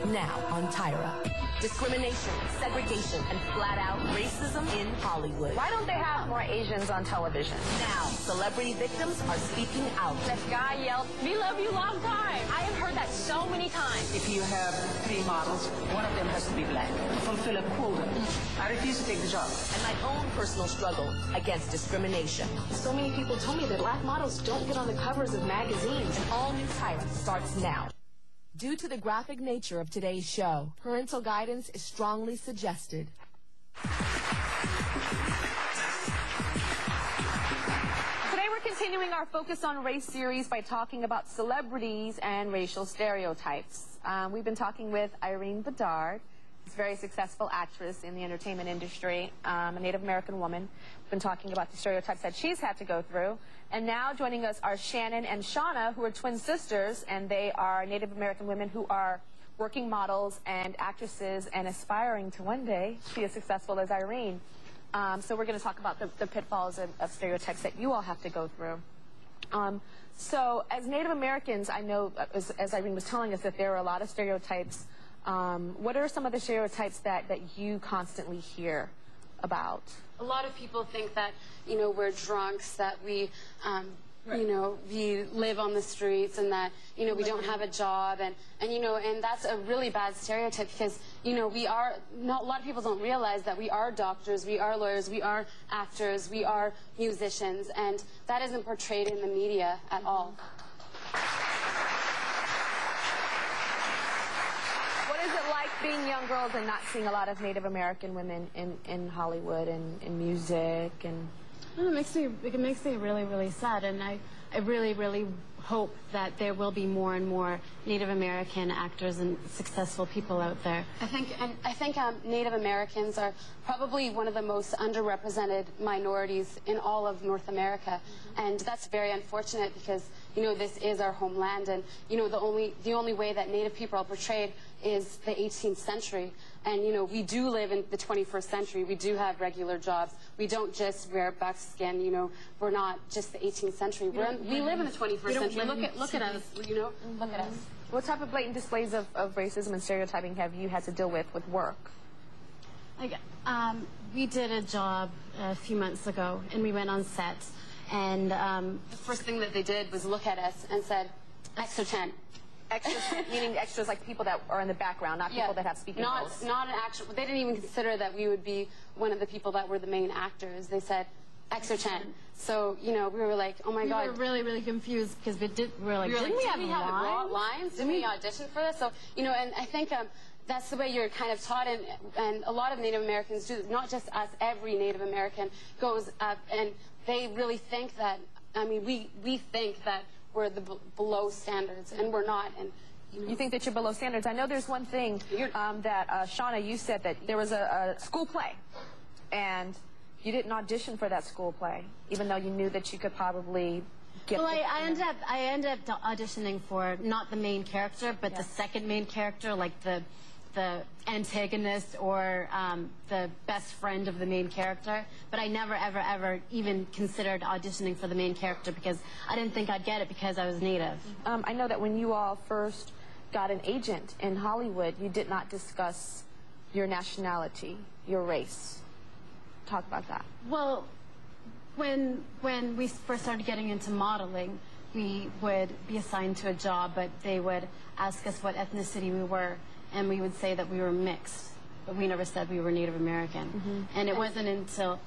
now on Tyra. Discrimination, segregation, and flat-out racism in Hollywood. Why don't they have more Asians on television? Now, celebrity victims are speaking out. That guy yelled, "We love you long time." I have heard that so many times. If you have 3 models, one of them has to be black. Fulfill a quota. I refuse to take the job. And my own personal struggle against discrimination. So many people told me that black models don't get on the covers of magazines. An all-new Tyra starts now. Due to the graphic nature of today's show, parental guidance is strongly suggested. Today we're continuing our Focus on Race series by talking about celebrities and racial stereotypes. We've been talking with Irene Bedard. She's a very successful actress in the entertainment industry, a Native American woman. We've been talking about the stereotypes that she's had to go through. And now joining us are Shannon and Shauna, who are twin sisters, and they are Native American women who are working models and actresses and aspiring to one day be as successful as Irene. So we're going to talk about the pitfalls of stereotypes that you all have to go through. So as Native Americans, I know, as Irene was telling us, that there are a lot of stereotypes. What are some of the stereotypes that you constantly hear about? A lot of people think that, you know, we're drunks, that we, you know, we live on the streets, and that, you know, we don't have a job, and you know, and that's a really bad stereotype, because, you know, we are, not, a lot of people don't realize that we are doctors, we are lawyers, we are actors, we are musicians, and that isn't portrayed in the media at all. Being young girls and not seeing a lot of Native American women in Hollywood and in music and... Well, it makes me really, really sad, and I really, really hope that there will be more and more Native American actors and successful people out there. I think Native Americans are probably one of the most underrepresented minorities in all of North America, and that's very unfortunate, because, you know, this is our homeland, and, you know, the only way that Native people are portrayed is the 18th century. And, you know, we do live in the 21st century. We do have regular jobs. We don't just wear buckskin, you know. We're not just the 18th century. We live in the 21st century. Look at us, you know. Look at us. What type of blatant displays of racism and stereotyping have you had to deal with work? Like, we did a job a few months ago, and we went on set, and the first thing that they did was look at us and said, "Extra 10. Extras, meaning extras like people that are in the background, not people that have speaking roles. Not an actual. They didn't even consider that we would be one of the people that were the main actors. They said, "Extra 10. So, you know, we were like, oh my God. We were really, really confused, because didn't we have lines? Didn't we audition for this? So, you know, and I think that's the way you're kind of taught, and a lot of Native Americans do, not just us, every Native American goes up, and they really think that, I mean, we think that we're the below standards, and we're not. And you think that you're below standards. I know there's one thing that, Shauna, you said that there was a school play, and you didn't audition for that school play, even though you knew that you could probably get... Well, I ended up auditioning for not the main character, but the second main character, like the antagonist or the best friend of the main character. But I never, ever, ever even considered auditioning for the main character, because I didn't think I'd get it because I was Native. I know that when you all first got an agent in Hollywood, you did not discuss your nationality, your race. Talk about that. Well, when we first started getting into modeling, we would be assigned to a job, but they would ask us what ethnicity we were, and we would say that we were mixed, but we never said we were Native American. And it wasn't until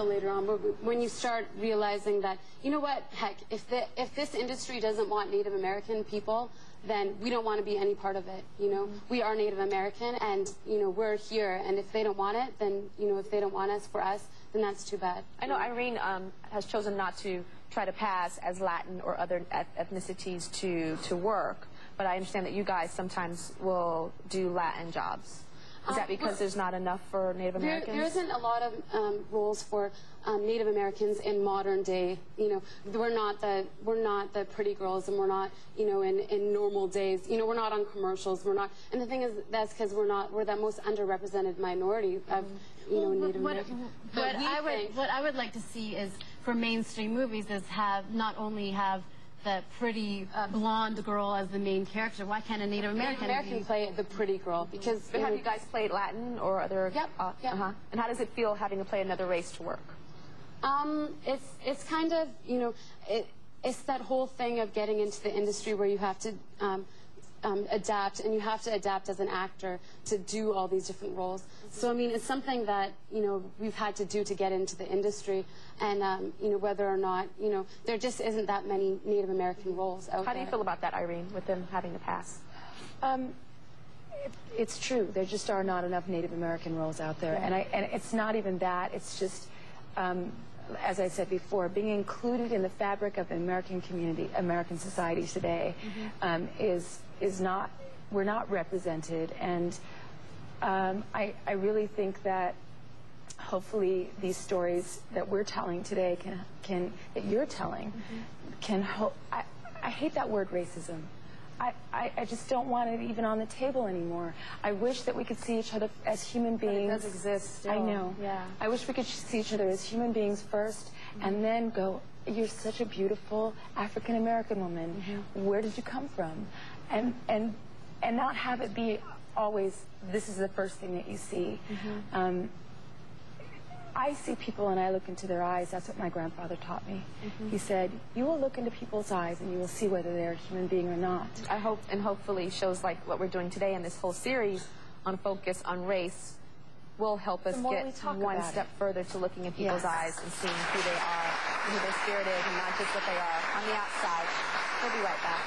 later on, when you start realizing that, you know what, heck, if this industry doesn't want Native American people, then we don't want to be any part of it, you know. We are Native American, and, you know, we're here, and if they don't want it, then, you know, if they don't want us for us, then that's too bad. I know Irene has chosen not to try to pass as Latin or other ethnicities to work, but I understand that you guys sometimes will do Latin jobs. Is that because there's not enough for Native Americans? There isn't a lot of roles for Native Americans in modern day. You know, we're not the pretty girls, and we're not, you know, in normal days. You know, we're not on commercials. We're not, and the thing is, that's because we're the most underrepresented minority of, you know, Native Americans. What I would like to see is, for mainstream movies, is not only have the pretty blonde girl as the main character? Why can't a Native American play the pretty girl? Because But have you guys played Latin or other? Yep. And how does it feel having to play another race to work? It's kind of, you know, it's that whole thing of getting into the industry where you have to adapt, and you have to adapt as an actor to do all these different roles. So, I mean, it's something that, you know, we've had to do to get into the industry, and, you know, whether or not, you know, there just isn't that many Native American roles out there. How do you feel about that, Irene, with them having to pass? It's true. There just are not enough Native American roles out there, and it's not even that. It's just, as I said before, being included in the fabric of the American community, American society today, is not. We're not represented, and I really think that hopefully these stories that we're telling today that you're telling can help. I hate that word racism. I just don't want it even on the table anymore. I wish that we could see each other as human beings. But it does exist still. I know. Yeah. I wish we could see each other as human beings first, and then go, you're such a beautiful African-American woman. Where did you come from? And not have it be always, this is the first thing that you see. I see people and I look into their eyes. That's what my grandfather taught me. He said, you will look into people's eyes and you will see whether they're a human being or not. I hope, and hopefully shows like what we're doing today in this whole series on Focus on Race will help us get one step further to looking in people's eyes and seeing who they are, and who their spirit is, and not just what they are on the outside. We'll be right back.